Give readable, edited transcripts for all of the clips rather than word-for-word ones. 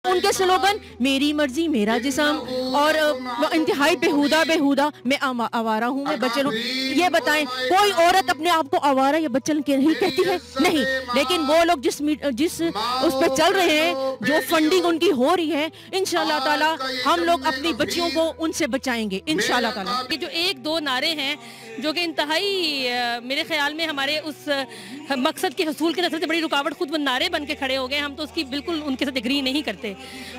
उनके स्लोगन मेरी मर्जी मेरा जिस्म और इंतहाई बेहुदा बेहुदा, मैं आवारा हूँ, मैं बच्चन हूँ। ये बताएं कोई औरत अपने आप को आवारा या बच्चन नहीं कहती है? नहीं। लेकिन वो लोग जिस उस पर चल रहे हैं, जो फंडिंग उनकी हो रही है, इंशाल्लाह ताला हम लोग अपनी बच्चियों को उनसे बचाएंगे इंशाल्लाह ताला। ये जो एक दो नारे हैं जो कि इंतहाई मेरे ख्याल में हमारे उस मकसद के हसूल के सबसे बड़ी रुकावट खुद वो नारे बन के खड़े हो गए। हम तो उसकी बिल्कुल उनके साथ एग्री नहीं करते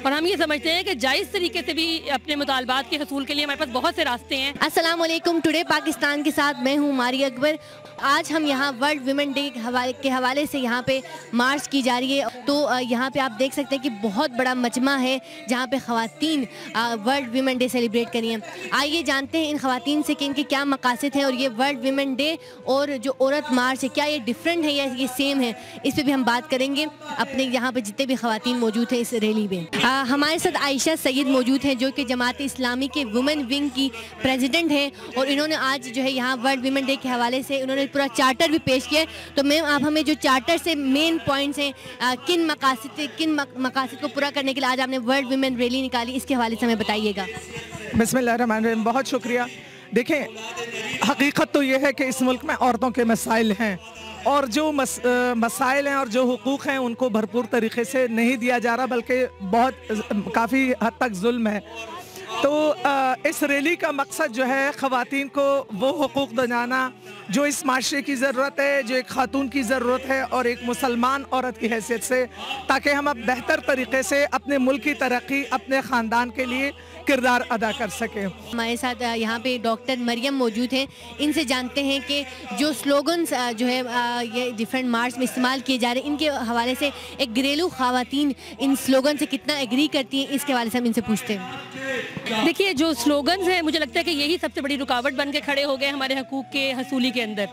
और हम ये समझते हैं कि जायज़ तरीके से भी अपने मुतालबात के हसूल के लिए हमारे पास बहुत से रास्ते हैं। अस्सलाम वालेकुम, टुडे पाकिस्तान के साथ मैं हूँ मारी अकबर। आज हम यहाँ वर्ल्ड वीमेन डे के हवाले से यहाँ पे मार्च की जा रही है। तो यहाँ पे आप देख सकते हैं कि बहुत बड़ा मजमा है जहाँ पे ख़वातीन वर्ल्ड वीमेन डे सेलिब्रेट करी हैं। आइए जानते हैं इन ख़वातीन से कि इनके क्या मकासद हैं और ये वर्ल्ड वीमेन डे और जो औरत मार्च है क्या ये डिफरेंट है या ये सेम है, इस पर भी हम बात करेंगे। अपने यहाँ पे जितने भी ख़वातीन मौजूद हैं इस रैली में, हमारे साथ आयशा सैयद मौजूद हैं जो कि जमात इस्लामी के वुमेन विंग की प्रेसिडेंट हैं और इन्होंने आज जो है यहाँ वर्ल्ड वीमेन डे के हवाले से उन्होंने पूरा चार्टर भी पेश किया है। तो मैम आप हमें जो चार्टर से मेन पॉइंट्स हैं, किन मकासद को पूरा करने के लिए आज आपने वर्ल्ड वीमेन रैली निकाली, इसके हवाले से हमें बताइएगा। बिस्मिल्लाहिर्रहमानिर्रहीम, बहुत शुक्रिया। देखें, हकीकत तो ये है कि इस मुल्क में औरतों के मसाइल हैं और जो मसाइल हैं और जो हुकूक़ हैं उनको भरपूर तरीके से नहीं दिया जा रहा, बल्कि काफ़ी हद तक जुल्म है। तो इस रैली का मकसद जो है ख़वातीन को वो हुकूक़ दिलाना जो इस माशरे की ज़रूरत है, जो एक खातून की ज़रूरत है और एक मुसलमान औरत की हैसियत से, ताकि हम अब बेहतर तरीके से अपने मुल्क की तरक्की, अपने ख़ानदान के लिए किरदार अदा कर सकें। हमारे साथ यहाँ पे डॉक्टर मरियम मौजूद हैं। इनसे जानते हैं कि जो स्लोगन्स जो है ये डिफरेंट मार्च में इस्तेमाल किए जा रहे हैं, इनके हवाले से एक घरेलू ख़वातीन इन स्लोगन से कितना एग्री करती हैं, इसके हवाले से हम इनसे पूछते हैं। देखिए, जो स्लोगन्स हैं मुझे लगता है कि यही सबसे बड़ी रुकावट बन के खड़े हो गए हमारे हकूक़ के हसूली के अंदर।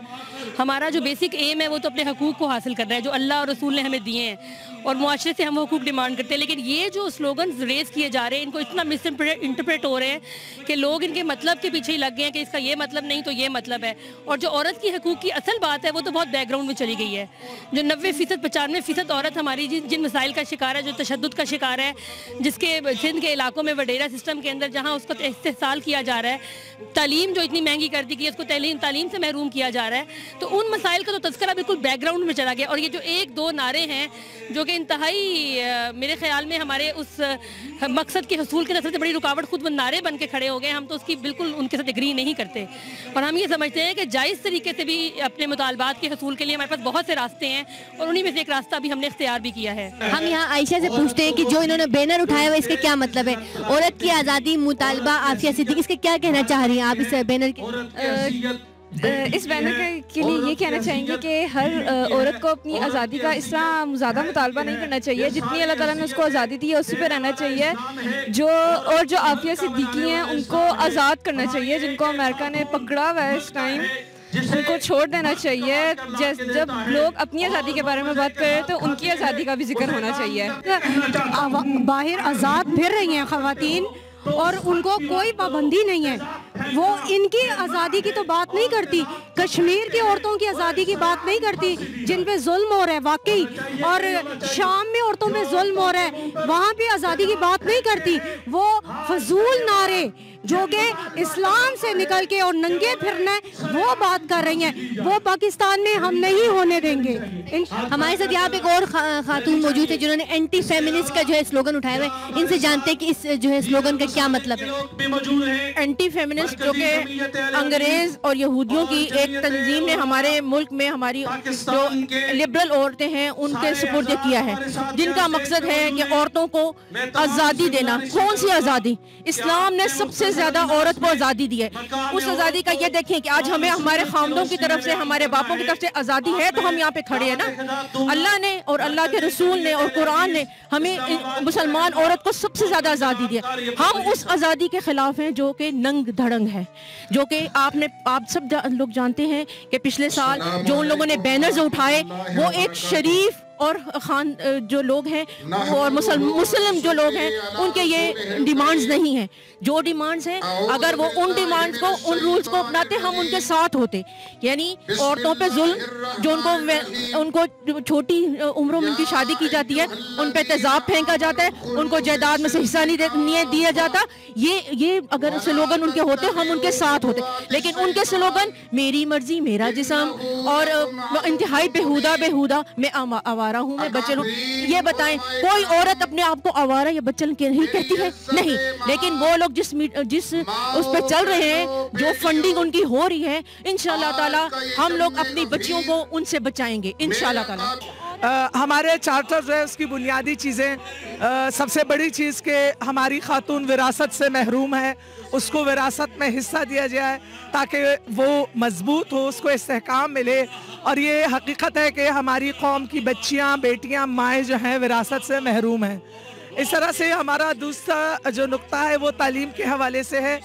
हमारा जो बेसिक एम है वो तो अपने हकूक़ को हासिल करना है जो अल्लाह और रसूल ने हमें दिए हैं और मुआशरे से हम हकूक़ डिमांड करते हैं। लेकिन ये जो स्लोगन्स रेज़ किए जा रहे हैं इनको इतना मिस इंटरप्रेट हो रहे हैं कि लोग इनके मतलब के पीछे ही लग गए हैं कि इसका ये मतलब नहीं तो ये मतलब है। और जो औरत की हकूक़ की असल बात है वो तो बहुत बैकग्राउंड में चली गई है। जो 90% 95% औरत हमारी जिन मसाइल का शिकार है, जो तशद्दुद का शिकार है, जिसके सिंध के इलाकों में वडेरा सिस्टम के अंदर जहाँ उसका इस्तेहसाल किया जा रहा है, तालीम जो इतनी महंगी कर दी गई है उसको तालीम से महरूम किया जा रहा है, तो उन मसाइल का तो तज़किरा बिल्कुल बैकग्राउंड में चला गया। और ये जो एक दो नारे हैं जो कि इंतहाई मेरे ख्याल में हमारे उस मकसद के हसूल के सबसे बड़ी रुकावट खुद वो नारे बन के खड़े हो गए। हम तो उसकी बिल्कुल उनके साथ एग्री नहीं करते और हम ये समझते हैं कि जायज़ तरीके से भी अपने मुतालबात के हसूल के लिए हमारे पास बहुत से रास्ते हैं और उन्हीं में से एक रास्ता भी हमने इख्तियार भी किया है। हम यहाँ आयशा से पूछते हैं कि जो इन्होंने बैनर उठाया हुआ इसका क्या मतलब है? औरत की आज़ादी, मुतालबा, आफिया सिद्दीकी, इसके क्या कहना चाह रही हैं आप इस बैनर के? इस बैनर के लिए ये कहना चाहेंगे कि हर औरत को अपनी आज़ादी का इस तरह ज़्यादा मुतालबा नहीं करना चाहिए, जितनी अल्लाह ताला ने उसको आज़ादी दी है उसी पर रहना चाहिए। जो आफिया सिद्दीकी हैं उनको आज़ाद करना चाहिए, जिनको अमेरिका ने पकड़ा हुआ है इस टाइम उनको छोड़ देना चाहिए। जब लोग अपनी आज़ादी के बारे में बात कर रहे हैं तो उनकी आज़ादी का भी जिक्र होना चाहिए। बाहर आज़ाद फिर रही हैं ख़वातीन और उनको कोई पाबंदी नहीं है, वो इनकी आज़ादी की तो बात नहीं करती, कश्मीर की औरतों की आज़ादी की बात नहीं करती जिन पे जुल्म हो रहा है वाकई, और शाम में औरतों पे जुल्म हो रहा है वहाँ पे आज़ादी की बात नहीं करती। वो फजूल नारे जो कि इस्लाम से निकल के और नंगे फिरना वो बात कर रही हैं, वो पाकिस्तान में हम नहीं होने देंगे। हमारे साथ यहाँ पे एक और खातून मौजूद है जिन्होंने एंटी फेमिनिस्ट का जो है स्लोगन उठाया हुआ है। इनसे जानते हैं कि इस जो है स्लोगन का क्या मतलब है। एंटी फेमिनिस्ट जो कि अंग्रेज और यहूदियों की एक तंजीम ने हमारे मुल्क में हमारी जो लिबरल औरतें हैं उनके सुपुर्द किया है, जिनका मकसद है कि औरतों को आज़ादी देना। कौन सी आज़ादी? इस्लाम ने सबसे ज्यादा औरत को आज़ादी दी है। उस आज़ादी का ये देखें कि आज हमें हमारे खामदों की तरफ से, हमारे बापों की तरफ से आज़ादी है तो हम यहाँ पे खड़े हैं ना। अल्लाह ने और अल्लाह के रसूल ने और कुरान ने हमें मुसलमान औरत को सबसे ज्यादा आज़ादी दी है। हम उस आज़ादी के खिलाफ हैं जो कि नंग धड़ंग है, जो कि आप सब लोग जानते हैं कि पिछले साल जो उन लोगों ने बैनर्स उठाए वो एक शरीफ और खान जो लोग हैं और मुस्लिम जो लोग हैं उनके ये डिमांड्स नहीं हैं। जो डिमांड्स हैं अगर वो उन डिमांड्स को उन रूल्स को अपनाते हम उनके साथ होते। यानी औरतों पे जुल्म जो उनको छोटी उम्रों में उनकी शादी की जाती है, उन पे तेजाब फेंका जाता है, उनको जायदाद में से हिस्सा नहीं दिया जाता, ये अगर स्लोगन उनके होते हम उनके साथ होते। लेकिन उनके स्लोगन मेरी मर्जी मेरा जिस्म और इंतहाई बेहुदा मैं आवारा हूँ, मैं बच्चन हूँ। ये बताएं कोई औरत अपने आप को आवारा या बच्चन नहीं कहती है? नहीं। लेकिन वो लोग जिस उस पे चल रहे हैं, जो फंडिंग उनकी हो रही है, इंशाल्लाह ताला हम लोग अपनी बच्चियों को उनसे बचाएंगे इंशाल्लाह ताला। हमारे चार्टर जो है उसकी बुनियादी चीज़ें, सबसे बड़ी चीज़ कि हमारी खातून विरासत से महरूम है, उसको विरासत में हिस्सा दिया जाए ताकि वो मजबूत हो, उसको इस्तेहकाम मिले। और ये हकीकत है कि हमारी कौम की बच्चियां, बेटियां, माएँ जो हैं विरासत से महरूम हैं। इस तरह से हमारा दूसरा जो नुक्ता है वो तालीम के हवाले से है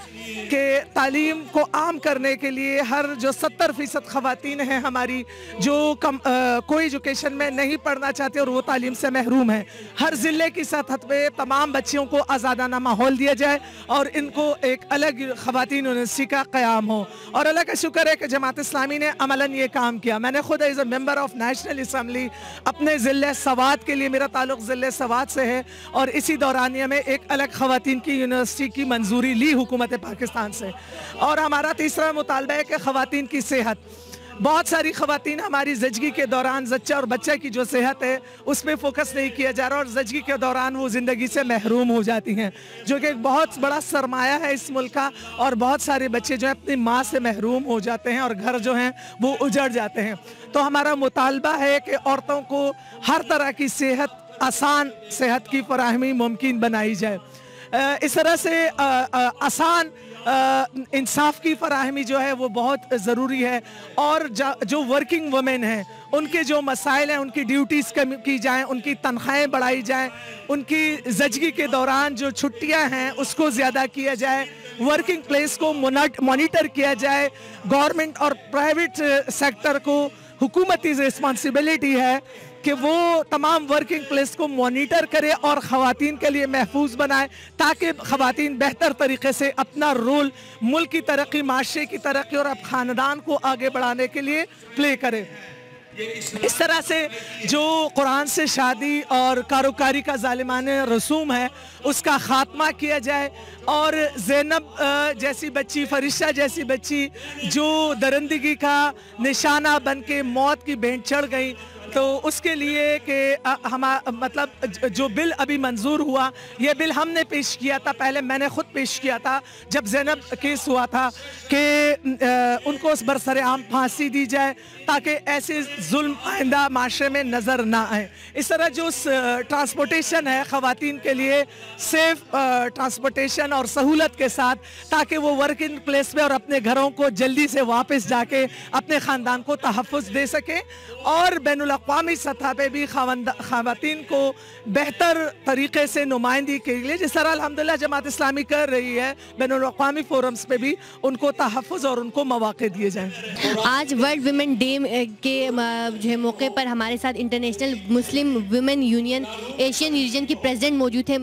कि तालीम को आम करने के लिए हर जो 70% ख़वातीन हैं हमारी जो कोई एजुकेशन में नहीं पढ़ना चाहते और वो तालीम से महरूम है, हर ज़िले की सतह पे तमाम बच्चियों को आज़ादाना माहौल दिया जाए और इनको एक अलग ख़वातीन यूनिवर्सिटी का क़याम हो। और अल्लाह का शुक्र है कि जमात इस्लामी ने अमलन ये काम किया। मैंने खुद as a member of national assembly अपने ज़िले सवात के लिए, मेरा ताल्लुक़ ज़िले सवात से है, और इसी दौरानिया में एक अलग ख़वातीन की यूनिवर्सिटी की मंजूरी ली हुकूमत पाकिस्तान से। और हमारा तीसरा मुतालबा है कि ख़वातीन की सेहत, बहुत सारी ख़वातीन हमारी ज़चगी के दौरान ज़च्चा और बच्चा की जो सेहत है उस पर फोकस नहीं किया जा रहा और ज़चगी के दौरान वो ज़िंदगी से महरूम हो जाती हैं, जो कि एक बहुत बड़ा सरमाया है इस मुल्क का। और बहुत सारे बच्चे जो है अपनी माँ से महरूम हो जाते हैं और घर जो हैं वो उजड़ जाते हैं। तो हमारा मुतालबा है कि औरतों को हर तरह की सेहत, आसान सेहत की फराहमी मुमकिन बनाई जाए। इस तरह से आसान इंसाफ की फराहमी जो है वो बहुत ज़रूरी है। और जो वर्किंग वुमेन हैं उनके जो मसाइल हैं उनकी ड्यूटीज़ कम की जाएँ, उनकी तनख्वाहें बढ़ाई जाएँ, उनकी ज़चगी के दौरान जो छुट्टियां हैं उसको ज़्यादा किया जाए, वर्किंग प्लेस को मॉनिटर किया जाए। गवर्नमेंट और प्राइवेट सेक्टर को हुकूमती रिस्पॉन्सिबिलिटी है कि वो तमाम वर्किंग प्लेस को मॉनिटर करे और ख़वातीन के लिए महफूज बनाए ताकि ख़वातीन बेहतर तरीके से अपना रोल मुल्क की तरक्की, माशरे की तरक्की और अब ख़ानदान को आगे बढ़ाने के लिए प्ले करे। इस तरह से जो कुरान से शादी और कारोकारी का ज़ालिमाना रसूम है उसका ख़ात्मा किया जाए और ज़ैनब जैसी बच्ची, फरिश्ता जैसी बच्ची जो दरिंदगी का निशाना बन के मौत की भेंट चढ़ गई, तो उसके लिए कि मतलब जो बिल अभी मंजूर हुआ, ये बिल हमने पेश किया था, पहले मैंने खुद पेश किया था जब ज़ैनब केस हुआ था कि उनको उस बरसरे-आम फांसी दी जाए ताकि ऐसे जुल्म आइंदा माशरे में नज़र ना आए। इस तरह जो ट्रांसपोर्टेशन है ख़वातीन के लिए सेफ ट्रांसपोर्टेशन और सहूलत के साथ, ताकि वो वर्किंग प्लेस पे और अपने घरों को जल्दी से वापस जाके अपने ख़ानदान को तहफ़्फ़ुज़ दे सके। और बैनुल अक़वामी सतह पे भी ख़वातीन को बेहतर तरीके से नुमाइंदगी के लिए, जिस तरह अल्हम्दुलिल्लाह जमात इस्लामी कर रही है, बैनुल अक़वामी फोरम्स पे भी उनको तहफ़्फ़ुज़ और उनको मौक़े दिए जाएँ। आज वर्ल्ड वुमेन डे के जो है मौके पर हमारे साथ international Muslim women union Asian region की प्रेसिडेंट मौजूद थे,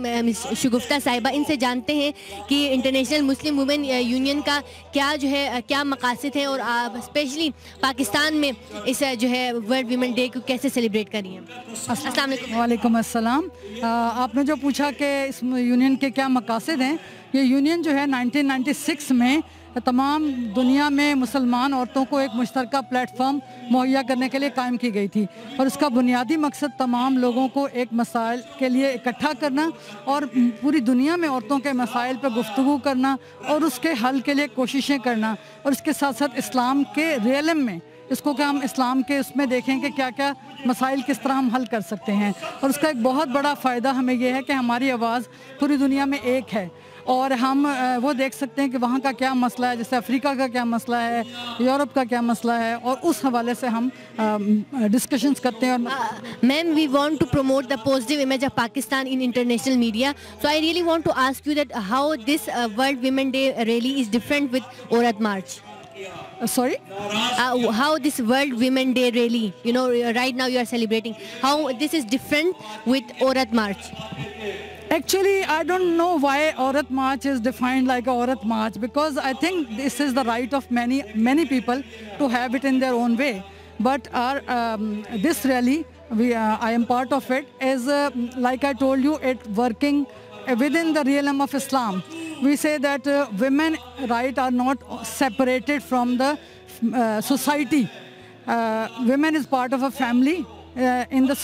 शगुफ्ता साहिबा। इनसे जानते हैं कि इंटरनेशनल मुस्लिम वुमेन यूनियन का क्या मकासद है और स्पेशली पाकिस्तान में इस जो है वर्ल्ड वुमेन डे को कैसे सेलिब्रेट करी है। अस्सलाम वालेकुम अस्सलाम। आपने जो पूछा कि इस यूनियन के क्या मकासद हैं, ये यूनियन जो है 1996 में तमाम दुनिया में मुसलमान औरतों को एक मुश्तरका प्लेटफॉर्म मुहैया करने के लिए कायम की गई थी और इसका बुनियादी मकसद तमाम लोगों को एक मसाइल के लिए इकट्ठा करना और पूरी दुनिया में औरतों के मसाइल पर गुफ्तगू करना और उसके हल के लिए कोशिशें करना, और इसके साथ साथ इस्लाम के रियलम में इसको क्या हम इस्लाम के उसमें देखें कि क्या क्या मसाइल किस तरह हम हल कर सकते हैं। और उसका एक बहुत बड़ा फ़ायदा हमें यह है कि हमारी आवाज़ पूरी दुनिया में एक है और हम वो देख सकते हैं कि वहाँ का क्या मसला है, जैसे अफ्रीका का क्या मसला है, यूरोप का क्या मसला है, और उस हवाले से हम डिस्कशंस करते हैं। Ma'am, we want to promote the positive image of Pakistan in international media, so I really want to ask you that how this world women day really is different with Aurat March. Sorry? How this World Women Day really, right now you are celebrating, how this is different with Aurat March? Actually, I don't know why Aurat March is defined like a Aurat March, because I think this is the right of many people to have it in their own way. But this rally, I am part of it, is like I told you, it working within the realm of Islam. We say that women rights are not separated from the society. Women is part of a family. In the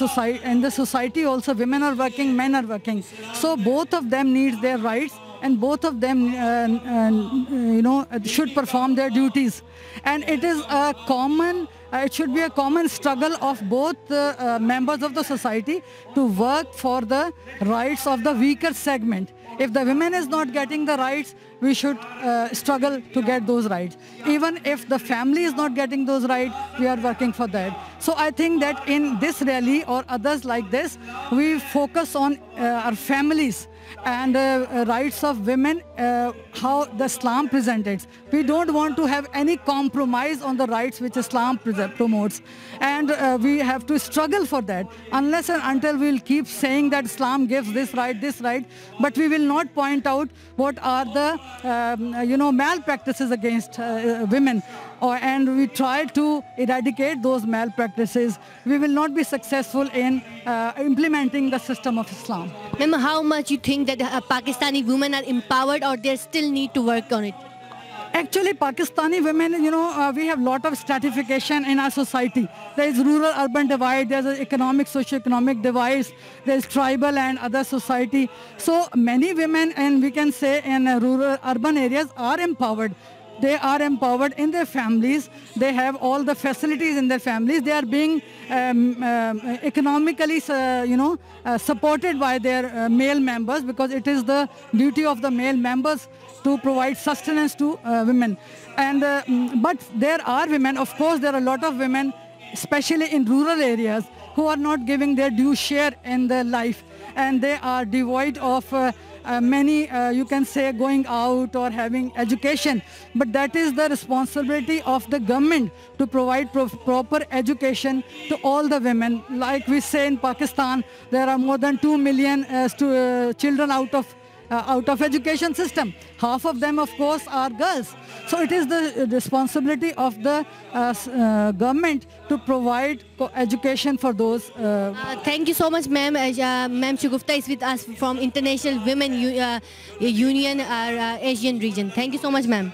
society also, women are working, men are working. So both of them need their rights, and both of them should perform their duties. And it is a common, it should be a common struggle of both members of the society to work for the rights of the weaker segment. If the women is not getting the rights, we should struggle to get those rights. Even if the family is not getting those rights, we are working for that. So I think that in this rally or others like this, we focus on our families and rights of women, how the Islam presents. We don't want to have any compromise on the rights which Islam promotes. And we have to struggle for that. Unless and until we'll keep saying that Islam gives this right, but we will not point out what are the malpractices against women. And we try to eradicate those malpractices, we will not be successful in implementing the system of Islam. Ma'am, how much you think that Pakistani women are empowered, or they still need to work on it? Actually, Pakistani women, we have a lot of stratification in our society. There is rural-urban divide, there's an economic, socio-economic divide, there's tribal and other society. So many women, and we can say in rural-urban areas, are empowered. They are empowered in their families. They have all the facilities in their families. They are being economically, supported by their male members, because it is the duty of the male members to provide sustenance to women. And but there are women, of course, there are a lot of women, especially in rural areas, who are not giving their due share in their life, and they are devoid of many, you can say, going out or having education. But that is the responsibility of the government to provide proper education to all the women. Like we say in Pakistan, there are more than 2 million children out of education system. Half of them, of course, are girls. So it is the responsibility of the government to provide education for those. Thank you so much, ma'am. Ma'am Shagufta is with us from International Women Union, Asian region. Thank you so much, ma'am.